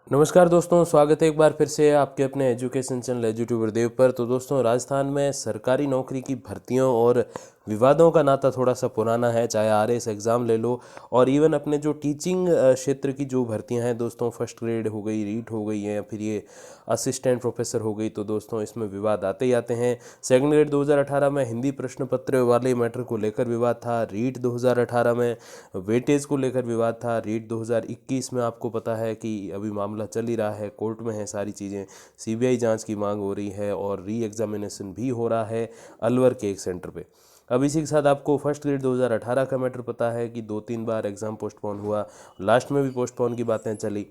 नमस्कार दोस्तों, स्वागत है एक बार फिर से आपके अपने एजुकेशन चैनल एजुट्यूबर देव पर। तो दोस्तों, राजस्थान में सरकारी नौकरी की भर्तियों और विवादों का नाता थोड़ा सा पुराना है। चाहे आरएस एग्ज़ाम ले लो और इवन अपने जो टीचिंग क्षेत्र की जो भर्तियां हैं दोस्तों, फर्स्ट ग्रेड हो गई, रीट हो गई हैं, फिर ये असिस्टेंट प्रोफेसर हो गई, तो दोस्तों इसमें विवाद आते ही आते हैं। सेकंड ग्रेड 2018 में हिंदी प्रश्न पत्र वाले मैटर को लेकर विवाद था। रीट 2018 में वेटेज को लेकर विवाद था। रीट 2021 में आपको पता है कि अभी मामला चल ही रहा है, कोर्ट में है सारी चीज़ें, सीबीआई जांच की मांग हो रही है और री एग्जामिनेशन भी हो रहा है अलवर के एक सेंटर पे। अब इसी के साथ आपको फर्स्ट ग्रेड 2018 का मैटर पता है कि 2-3 बार एग्ज़ाम पोस्टपोन हुआ, लास्ट में भी पोस्टपोन की बातें चली।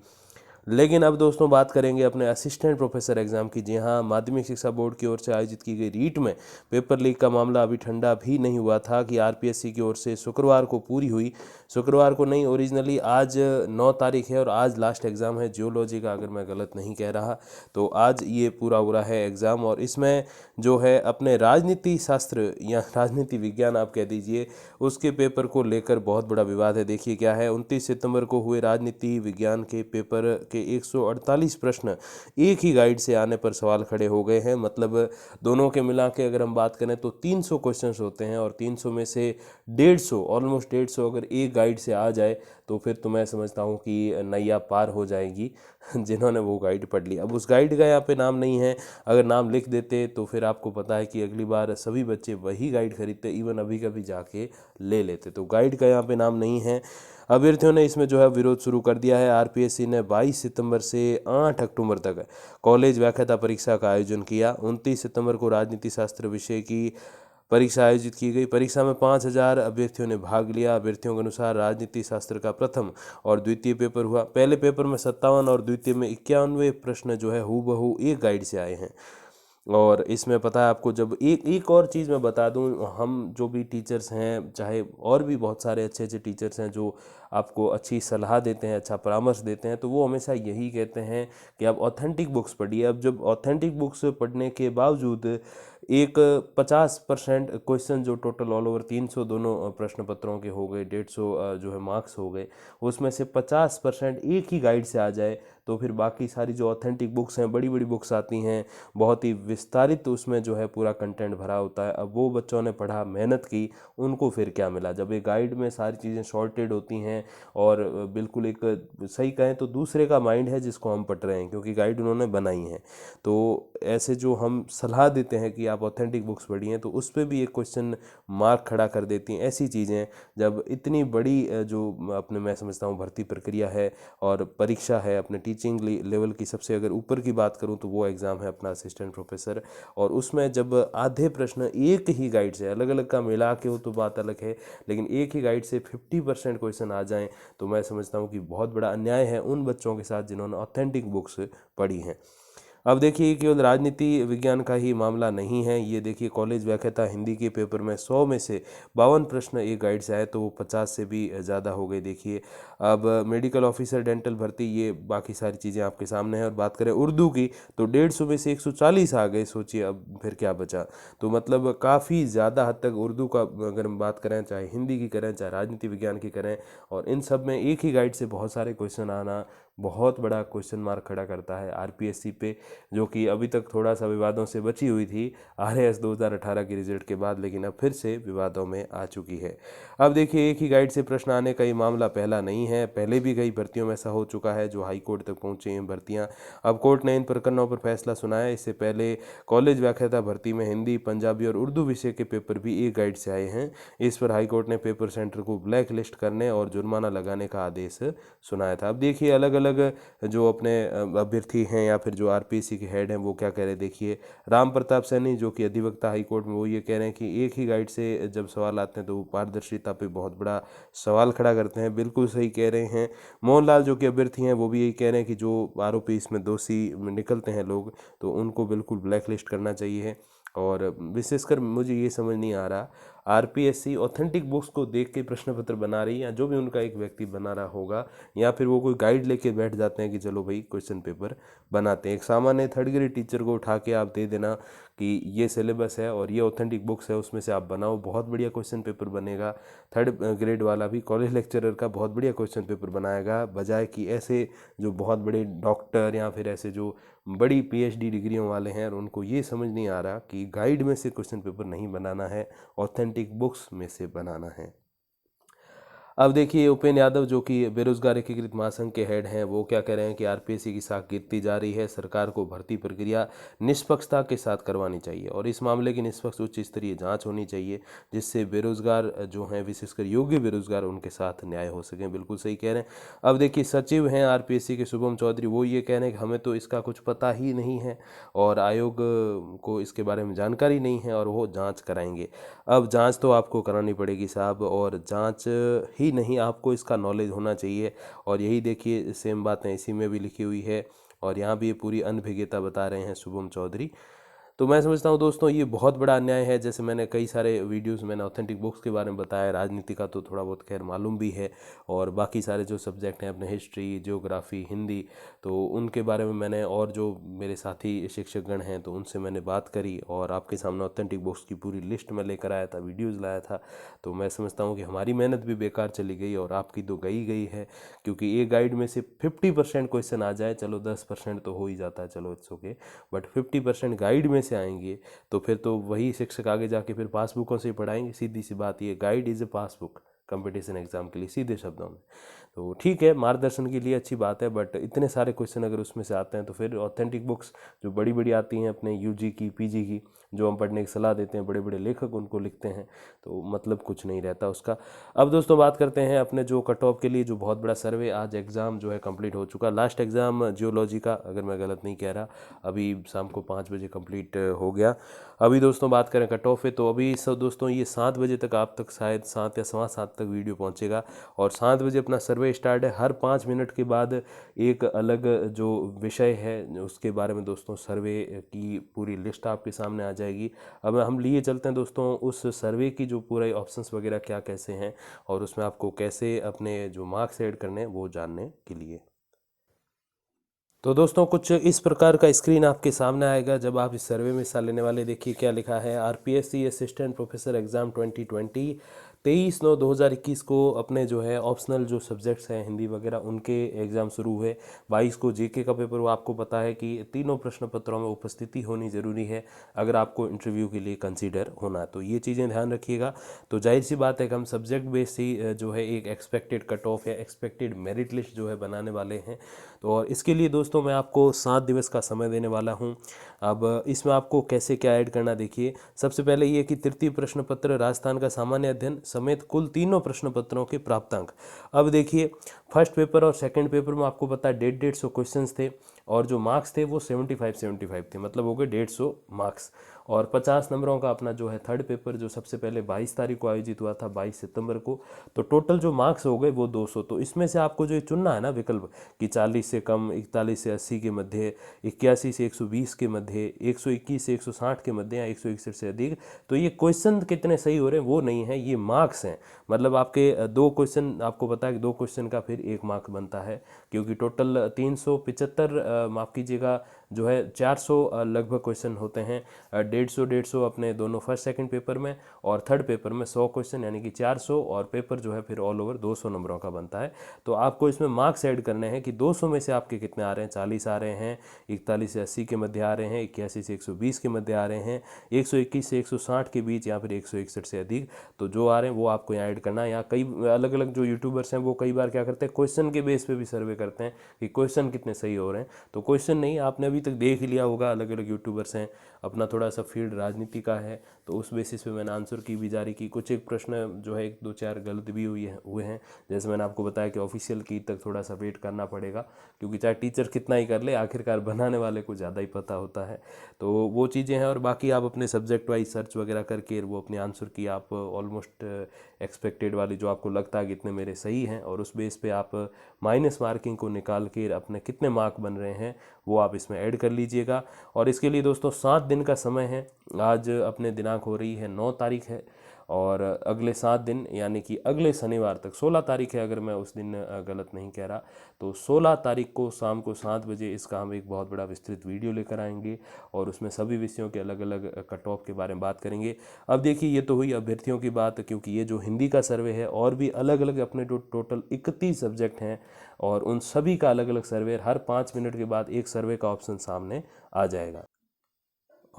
लेकिन अब दोस्तों बात करेंगे अपने असिस्टेंट प्रोफेसर एग्ज़ाम की। जी हाँ, माध्यमिक शिक्षा बोर्ड की ओर से आयोजित की गई रीट में पेपर लीक का मामला अभी ठंडा भी नहीं हुआ था कि आरपीएससी की ओर से शुक्रवार को पूरी हुई। शुक्रवार को नहीं, ओरिजिनली आज 9 तारीख है और आज लास्ट एग्ज़ाम है जियोलॉजी का, अगर मैं गलत नहीं कह रहा। तो आज ये पूरा हो रहा है एग्ज़ाम और इसमें जो है अपने राजनीति शास्त्र या राजनीति विज्ञान आप कह दीजिए, उसके पेपर को लेकर बहुत बड़ा विवाद है। देखिए क्या है, 29 सितंबर को हुए राजनीति विज्ञान के पेपर के 148 प्रश्न एक ही गाइड से आने पर सवाल खड़े हो गए हैं। मतलब दोनों के मिला के अगर हम बात करें तो 300 क्वेश्चंस होते हैं और 300 में से 150, ऑलमोस्ट 150 अगर एक गाइड से आ जाए तो फिर तो मैं समझता हूँ कि नैया पार हो जाएगी जिन्होंने वो गाइड पढ़ ली। अब उस गाइड का यहाँ पे नाम नहीं है, अगर नाम लिख देते तो फिर आपको पता है कि अगली बार सभी बच्चे वही गाइड खरीदते, इवन अभी कभी जाके ले लेते। तो गाइड का यहाँ पे नाम नहीं है। अभ्यर्थियों ने इसमें जो है विरोध शुरू कर दिया है। आरपीएससी ने 22 सितंबर से 8 अक्टूबर तक कॉलेज व्याख्याता परीक्षा का आयोजन किया। 29 सितंबर को राजनीति शास्त्र विषय की परीक्षा आयोजित की गई। परीक्षा में 5,000 अभ्यर्थियों ने भाग लिया। अभ्यर्थियों के अनुसार राजनीति शास्त्र का प्रथम और द्वितीय पेपर हुआ। पहले पेपर में 57 और द्वितीय में 91 प्रश्न जो है हूबहू एक गाइड से आए हैं। और इसमें पता है आपको, जब एक एक और चीज़ मैं बता दूं, हम जो भी टीचर्स हैं, चाहे और भी बहुत सारे अच्छे अच्छे टीचर्स हैं जो आपको अच्छी सलाह देते हैं, अच्छा परामर्श देते हैं, तो वो हमेशा यही कहते हैं कि आप ऑथेंटिक बुक्स पढ़िए। अब जब ऑथेंटिक बुक्स पढ़ने के बावजूद एक 50% क्वेश्चन जो टोटल ऑल ओवर 300 दोनों प्रश्न पत्रों के हो गए, 150 जो है मार्क्स हो गए, उसमें से 50% एक ही गाइड से आ जाए, तो फिर बाकी सारी जो ऑथेंटिक बुक्स हैं, बड़ी बड़ी बुक्स आती हैं, बहुत ही विस्तारित उसमें जो है पूरा कंटेंट भरा होता है। अब वो बच्चों ने पढ़ा, मेहनत की, उनको फिर क्या मिला जब एक गाइड में सारी चीज़ें शॉर्टेड होती हैं और बिल्कुल एक सही कहें तो दूसरे का माइंड है जिसको हम पढ़ रहे हैं, क्योंकि गाइड उन्होंने बनाई है। तो ऐसे जो हम सलाह देते हैं कि आप ऑथेंटिक बुक्स पढ़िए, तो उस पर भी एक क्वेश्चन मार्क खड़ा कर देती हैं। ऐसी चीज़ें जब इतनी बड़ी जो अपने मैं समझता हूँ भर्ती प्रक्रिया है और परीक्षा है, अपने टीचिंग लेवल की सबसे अगर ऊपर की बात करूँ तो वो एग्ज़ाम है अपना असिस्टेंट प्रोफेसर, और उसमें जब आधे प्रश्न एक ही गाइड से, अलग अलग का मिला के हो तो बात अलग है, लेकिन एक ही गाइड से 50% क्वेश्चन आ जाएं, तो मैं समझता हूँ कि बहुत बड़ा अन्याय है उन बच्चों के साथ जिन्होंने ऑथेंटिक बुक्स पढ़ी हैं। अब देखिए, केवल राजनीति विज्ञान का ही मामला नहीं है ये। देखिए, कॉलेज व्याख्याता हिंदी के पेपर में 100 में से 52 प्रश्न एक गाइड से आए, तो वो 50 से भी ज़्यादा हो गए। देखिए, अब मेडिकल ऑफिसर, डेंटल भर्ती, ये बाकी सारी चीज़ें आपके सामने हैं। और बात करें उर्दू की तो 150 में से 140 आ गए। सोचिए अब फिर क्या बचा। तो मतलब काफ़ी ज़्यादा हद तक उर्दू का अगर हम बात करें, चाहे हिंदी की करें, चाहे राजनीति विज्ञान की करें, और इन सब में एक ही गाइड से बहुत सारे क्वेश्चन आना बहुत बड़ा क्वेश्चन मार्क खड़ा करता है आरपीएससी पे, जो कि अभी तक थोड़ा सा विवादों से बची हुई थी आरएएस 2018 के रिजल्ट के बाद, लेकिन अब फिर से विवादों में आ चुकी है। अब देखिए, एक ही गाइड से प्रश्न आने का ये मामला पहला नहीं है। पहले भी कई भर्तियों में ऐसा हो चुका है जो हाई कोर्ट तक पहुंची हैं भर्तियां। अब कोर्ट ने इन प्रकरणों पर फैसला सुनाया। इससे पहले कॉलेज व्याख्याता भर्ती में हिंदी, पंजाबी और उर्दू विषय के पेपर भी एक गाइड से आए हैं। इस पर हाईकोर्ट ने पेपर सेंटर को ब्लैक लिस्ट करने और जुर्माना लगाने का आदेश सुनाया था। अब देखिए, अलग अलग जो अपने अभ्यर्थी हैं या फिर जो आरपीएससी के हेड हैं वो क्या कह रहे हैं। देखिए, राम प्रताप सैनी जो कि अधिवक्ता हाईकोर्ट में, वो ये कह रहे हैं कि एक ही गाइड से जब सवाल आते हैं तो वो पारदर्शिता पे बहुत बड़ा सवाल खड़ा करते हैं। बिल्कुल सही कह रहे हैं। मोहनलाल जो कि अभ्यर्थी हैं वो भी यही कह रहे हैं कि जो आरोपी इसमें दोषी निकलते हैं लोग, तो उनको बिल्कुल ब्लैक लिस्ट करना चाहिए। और विशेषकर मुझे ये समझ नहीं आ रहा, आरपीएससी ऑथेंटिक बुक्स को देख के प्रश्न पत्र बना रही है, या जो भी उनका एक व्यक्ति बना रहा होगा, या फिर वो कोई गाइड लेके बैठ जाते हैं कि चलो भाई क्वेश्चन पेपर बनाते हैं। एक सामान्य थर्ड ग्रेड टीचर को उठा के आप दे देना कि ये सिलेबस है और ये ऑथेंटिक बुक्स है, उसमें से आप बनाओ, बहुत बढ़िया क्वेश्चन पेपर बनेगा। थर्ड ग्रेड वाला भी कॉलेज लेक्चरर का बहुत बढ़िया क्वेश्चन पेपर बनाएगा, बजाय कि ऐसे जो बहुत बड़े डॉक्टर या फिर ऐसे जो बड़ी पीएचडी डिग्रियों वाले हैं और उनको ये समझ नहीं आ रहा कि गाइड में से क्वेश्चन पेपर नहीं बनाना है, ऑथेंटिक बुक्स में से बनाना है। अब देखिए उपेंद्र यादव जो कि बेरोजगार एकीकृत महासंघ के हेड हैं, वो क्या कह रहे हैं कि आरपीएससी की साख गिरती जा रही है, सरकार को भर्ती प्रक्रिया निष्पक्षता के साथ करवानी चाहिए और इस मामले की निष्पक्ष उच्च स्तरीय जांच होनी चाहिए, जिससे बेरोजगार जो हैं, विशेषकर योग्य बेरोजगार, उनके साथ न्याय हो सके। बिल्कुल सही कह रहे हैं। अब देखिए सचिव हैं आरपीएससी के शुभम चौधरी, वो ये कह रहे हैं कि हमें तो इसका कुछ पता ही नहीं है और आयोग को इसके बारे में जानकारी नहीं है और वो जाँच कराएंगे। अब जांच तो आपको करानी पड़ेगी साहब, और जांच ही नहीं, आपको इसका नॉलेज होना चाहिए। और यही देखिए सेम बातें इसी में भी लिखी हुई है और यहाँ भी ये पूरी अनभिज्ञता बता रहे हैं शुभम चौधरी। तो मैं समझता हूँ दोस्तों ये बहुत बड़ा अन्याय है। जैसे मैंने कई सारे वीडियोस मैंने ऑथेंटिक बुक्स के बारे में बताया, राजनीति का तो थोड़ा बहुत खैर मालूम भी है, और बाकी सारे जो सब्जेक्ट हैं अपने हिस्ट्री, ज्योग्राफी, हिंदी, तो उनके बारे में मैंने, और जो मेरे साथी शिक्षकगण हैं तो उनसे मैंने बात करी और आपके सामने ऑथेंटिक बुक्स की पूरी लिस्ट में लेकर आया था, वीडियोज़ लाया था। तो मैं समझता हूँ कि हमारी मेहनत भी बेकार चली गई और आपकी तो गई गई है, क्योंकि एक गाइड में से 50% क्वेश्चन आ जाए, चलो 10% तो हो ही जाता है, चलो इट्स ओके, बट 50% गाइड में से आएंगे तो फिर तो वही शिक्षक आगे जाके फिर पासबुकों से ही पढ़ाएंगे। सीधी सी बात, ये guide is a passbook competition exam के लिए, सीधे शब्दों में। तो ठीक है, मार्गदर्शन के लिए अच्छी बात है, बट इतने सारे क्वेश्चन अगर उसमें से आते हैं तो फिर ऑथेंटिक बुक्स जो बड़ी बड़ी आती हैं अपने यूजी की, पीजी की, जो हम पढ़ने की सलाह देते हैं, बड़े बड़े लेखक उनको लिखते हैं, तो मतलब कुछ नहीं रहता उसका। अब दोस्तों बात करते हैं अपने जो कट ऑफ के लिए जो बहुत बड़ा सर्वे, आज एग्ज़ाम जो है कंप्लीट हो चुका। लास्ट एग्ज़ाम जियोलॉजी का, अगर मैं गलत नहीं कह रहा, अभी शाम को 5 बजे कंप्लीट हो गया। अभी दोस्तों बात करें कट ऑफ है, तो अभी सब दोस्तों ये 7 बजे तक आप तक शायद 7 या सवा 7 तक वीडियो पहुंचेगा और 7 बजे अपना सर्वे स्टार्ट है। हर 5 मिनट के बाद एक अलग जो विषय है उसके बारे में दोस्तों सर्वे की पूरी लिस्ट आपके सामने आ जाएगी। अब हम लिए चलते हैं दोस्तों उस सर्वे की जो पूरे ऑप्शंस वगैरह क्या कैसे हैं और उसमें आपको कैसे अपने जो मार्क्स ऐड करने हैं वो जानने के लिए। तो दोस्तों कुछ इस प्रकार का स्क्रीन आपके सामने आएगा जब आप इस सर्वे में हिस्सा लेने वाले। देखिए क्या लिखा है, आरपीएससी असिस्टेंट प्रोफेसर एग्ज़ाम 2020 23/9/2021 को अपने जो है ऑप्शनल जो सब्जेक्ट्स हैं हिंदी वगैरह उनके एग्ज़ाम शुरू हुए। 22 को जीके का पेपर, वो आपको पता है कि तीनों प्रश्न पत्रों में उपस्थिति होनी ज़रूरी है अगर आपको इंटरव्यू के लिए कंसीडर होना, तो ये चीज़ें ध्यान रखिएगा। तो जाहिर सी बात है कि हम सब्जेक्ट बेस्ड ही जो है एक एक्सपेक्टेड कट ऑफ या एक्सपेक्टेड मेरिट लिस्ट जो है बनाने वाले हैं। तो और इसके लिए दोस्तों मैं आपको 7 दिवस का समय देने वाला हूं। अब इसमें आपको कैसे क्या ऐड करना, देखिए सबसे पहले ये कि तृतीय प्रश्न पत्र राजस्थान का सामान्य अध्ययन समेत कुल तीनों प्रश्न पत्रों के प्राप्तांक। अब देखिए फर्स्ट पेपर और सेकंड पेपर में आपको पता है 150 क्वेश्चंस थे और जो मार्क्स थे वो 75 थे, मतलब हो गए 150 मार्क्स। और 50 नंबरों का अपना जो है थर्ड पेपर जो सबसे पहले 22 तारीख को आयोजित हुआ था, 22 सितंबर को, तो टोटल जो मार्क्स हो गए वो 200। तो इसमें से आपको जो चुनना है ना विकल्प कि 40 से कम, 41 से 80 के मध्य, 81 से 120 के मध्य, 121 से 160 के मध्य या 161 से अधिक, तो ये क्वेश्चन कितने सही हो रहे हैं वो नहीं है, ये मार्क्स हैं। मतलब आपके 2 क्वेश्चन, आपको पता है कि 2 क्वेश्चन का फिर 1 मार्क बनता है, क्योंकि टोटल 375 माफ़ कीजिएगा जो है 400 लगभग क्वेश्चन होते हैं। 150 अपने दोनों फर्स्ट सेकंड पेपर में और थर्ड पेपर में 100 क्वेश्चन यानी कि 400, और पेपर जो है फिर ऑल ओवर 200 नंबरों का बनता है। तो आपको इसमें मार्क्स ऐड करने हैं कि 200 में से आपके कितने आ रहे हैं, 40 आ रहे हैं, 41 से 80 के मध्य आ रहे हैं, 81 से 120 के मध्य आ रहे हैं, 121 से 160 के बीच या फिर 161 से अधिक, तो जो आ रहे हैं वो आपको यहाँ ऐड करना है। यहाँ कई अलग अलग जो यूट्यूबर्स हैं वो कई बार क्या करते हैं, क्वेश्चन के बेस पे भी सर्वे करते हैं कि क्वेश्चन कितने सही हो रहे हैं। तो क्वेश्चन नहीं, आपने अभी तक देख ही लिया होगा, अलग अलग यूट्यूबर्स हैं, अपना थोड़ा सा फील्ड राजनीति का है, तो उस बेसिस पे मैंने आंसर की भी जारी की। कुछ एक प्रश्न जो है 1-2-4 गलत भी हुए हैं, जैसे मैंने आपको बताया कि ऑफिशियल की तक थोड़ा सा वेट करना पड़ेगा, क्योंकि चाहे टीचर कितना ही कर ले आखिरकार बनाने वाले को ज़्यादा ही पता होता है। तो वो चीज़ें हैं, और बाकी आप अपने सब्जेक्ट वाइज सर्च वगैरह करके वो अपने आंसर की आप ऑलमोस्ट एक्सपेक्टेड वाली जो आपको लगता है कि इतने मेरे सही हैं, और उस बेस पे आप माइनस मार्किंग को निकाल के अपने कितने मार्क बन रहे हैं वो आप इसमें ऐड कर लीजिएगा। और इसके लिए दोस्तों 7 दिन का समय है। आज अपने दिनांक हो रही है 9 तारीख है, और अगले 7 दिन यानी कि अगले शनिवार तक, 16 तारीख है अगर मैं उस दिन गलत नहीं कह रहा, तो 16 तारीख को शाम को 7 बजे इसका हम एक बहुत बड़ा विस्तृत वीडियो लेकर आएंगे और उसमें सभी विषयों के अलग अलग कट ऑफ के बारे में बात करेंगे। अब देखिए ये तो हुई अभ्यर्थियों की बात, क्योंकि ये जो हिंदी का सर्वे है और भी अलग अलग अपने जो टोटल 31 सब्जेक्ट हैं और उन सभी का अलग अलग सर्वे, हर 5 मिनट के बाद एक सर्वे का ऑप्शन सामने आ जाएगा।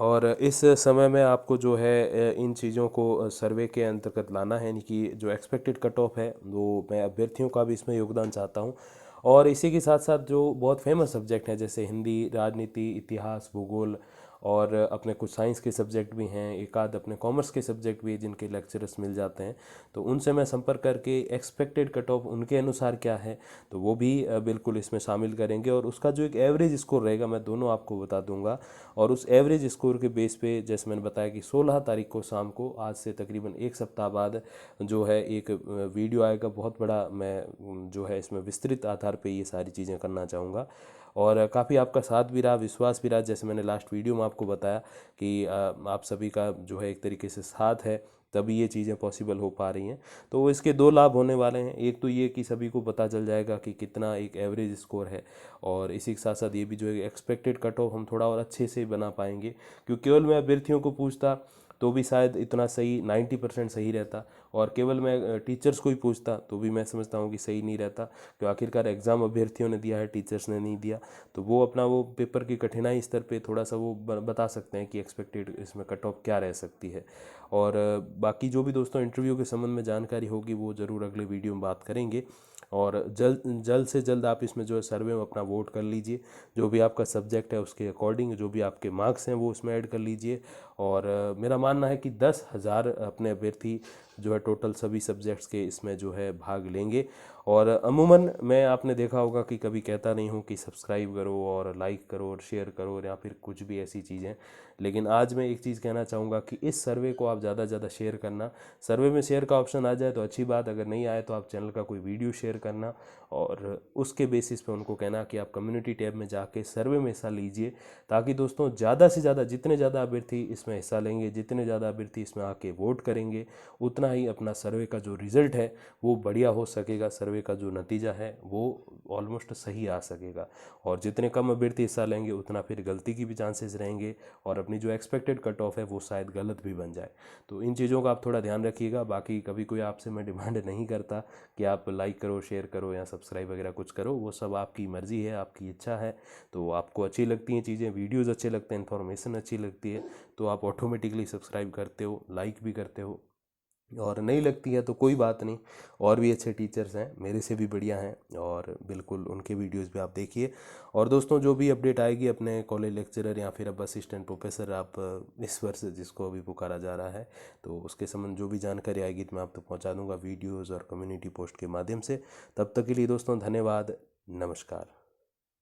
और इस समय में आपको जो है इन चीज़ों को सर्वे के अंतर्गत लाना है, यानी कि जो एक्सपेक्टेड कट ऑफ है वो मैं अभ्यर्थियों का भी इसमें योगदान चाहता हूँ। और इसी के साथ साथ जो बहुत फेमस सब्जेक्ट हैं जैसे हिंदी, राजनीति, इतिहास, भूगोल और अपने कुछ साइंस के सब्जेक्ट भी हैं, एक आध अपने कॉमर्स के सब्जेक्ट भी जिनके लेक्चरर्स मिल जाते हैं, तो उनसे मैं संपर्क करके एक्सपेक्टेड कट ऑफ उनके अनुसार क्या है तो वो भी बिल्कुल इसमें शामिल करेंगे। और उसका जो एक एवरेज स्कोर रहेगा मैं दोनों आपको बता दूंगा। और उस एवरेज स्कोर के बेस पे जैसे मैंने बताया कि 16 तारीख को शाम को, आज से तकरीबन एक सप्ताह बाद जो है एक वीडियो आएगा बहुत बड़ा। मैं जो है इसमें विस्तृत आधार पे ये सारी चीज़ें करना चाहूँगा और काफ़ी आपका साथ भी रहा, विश्वास भी रहा। जैसे मैंने लास्ट वीडियो में आपको बताया कि आप सभी का जो है एक तरीके से साथ है, तभी ये चीज़ें पॉसिबल हो पा रही हैं। तो इसके दो लाभ होने वाले हैं, एक तो ये कि सभी को पता चल जाएगा कि कितना एक एवरेज स्कोर है, और इसी के साथ साथ ये भी जो है एक्सपेक्टेड कट ऑफ हम थोड़ा और अच्छे से बना पाएंगे। क्योंकि केवल मैं अभ्यर्थियों को पूछता तो भी शायद इतना सही 90% सही रहता, और केवल मैं टीचर्स को ही पूछता तो भी मैं समझता हूँ कि सही नहीं रहता, क्योंकि आखिरकार एग्ज़ाम अभ्यर्थियों ने दिया है, टीचर्स ने नहीं दिया। तो वो अपना वो पेपर की कठिनाई स्तर पे थोड़ा सा वो बता सकते हैं कि एक्सपेक्टेड इसमें कट ऑफ क्या रह सकती है। और बाकी जो भी दोस्तों इंटरव्यू के संबंध में जानकारी होगी वो ज़रूर अगले वीडियो में बात करेंगे। और जल्द से जल्द आप इसमें जो है सर्वे में अपना वोट कर लीजिए, जो भी आपका सब्जेक्ट है उसके अकॉर्डिंग जो भी आपके मार्क्स हैं वो उसमें ऐड कर लीजिए। और मेरा मानना है कि 10,000 अपने अभ्यर्थी जो है टोटल सभी सब्जेक्ट्स के इसमें जो है भाग लेंगे। और अमूमन मैं आपने देखा होगा कि कभी कहता नहीं हूँ कि सब्सक्राइब करो और लाइक करो और शेयर करो या फिर कुछ भी ऐसी चीज़ें, लेकिन आज मैं एक चीज़ कहना चाहूँगा कि इस सर्वे को आप ज़्यादा से ज़्यादा शेयर करना। सर्वे में शेयर का ऑप्शन आ जाए तो अच्छी बात, अगर नहीं आए तो आप चैनल का कोई वीडियो शेयर करना और उसके बेसिस पे उनको कहना कि आप कम्युनिटी टैब में जाके सर्वे में हिस्सा लीजिए, ताकि दोस्तों ज़्यादा से ज़्यादा जितने ज़्यादा अभ्यर्थी इसमें हिस्सा लेंगे, जितने ज़्यादा अभ्यर्थी इसमें आके वोट करेंगे, उतना ही अपना सर्वे का जो रिज़ल्ट है वो बढ़िया हो सकेगा, सर्वे का जो नतीजा है वो ऑलमोस्ट सही आ सकेगा। और जितने कम अभ्यर्थी हिस्सा लेंगे उतना फिर गलती की भी चांसेस रहेंगे और अपनी जो एक्सपेक्टेड कट ऑफ है वो शायद गलत भी बन जाए। तो इन चीज़ों का आप थोड़ा ध्यान रखिएगा। बाकी कभी कोई आपसे मैं डिमांड नहीं करता कि आप लाइक करो, शेयर करो या सब्सक्राइब वगैरह कुछ करो, वो सब आपकी मर्ज़ी है, आपकी इच्छा है। तो आपको अच्छी लगती हैं चीज़ें, वीडियोज़ अच्छे लगते हैं, इन्फॉर्मेशन अच्छी लगती है, तो आप ऑटोमेटिकली सब्सक्राइब करते हो, लाइक भी करते हो। और नहीं लगती है तो कोई बात नहीं, और भी अच्छे टीचर्स हैं, मेरे से भी बढ़िया हैं, और बिल्कुल उनके वीडियोस भी आप देखिए। और दोस्तों जो भी अपडेट आएगी अपने कॉलेज लेक्चरर या फिर अब असिस्टेंट प्रोफेसर आप इस वर्ष जिसको अभी पुकारा जा रहा है, तो उसके संबंध जो भी जानकारी आएगी तो मैं आप तक पहुँचा दूँगा वीडियोज़ और कम्युनिटी पोस्ट के माध्यम से। तब तक के लिए दोस्तों धन्यवाद, नमस्कार।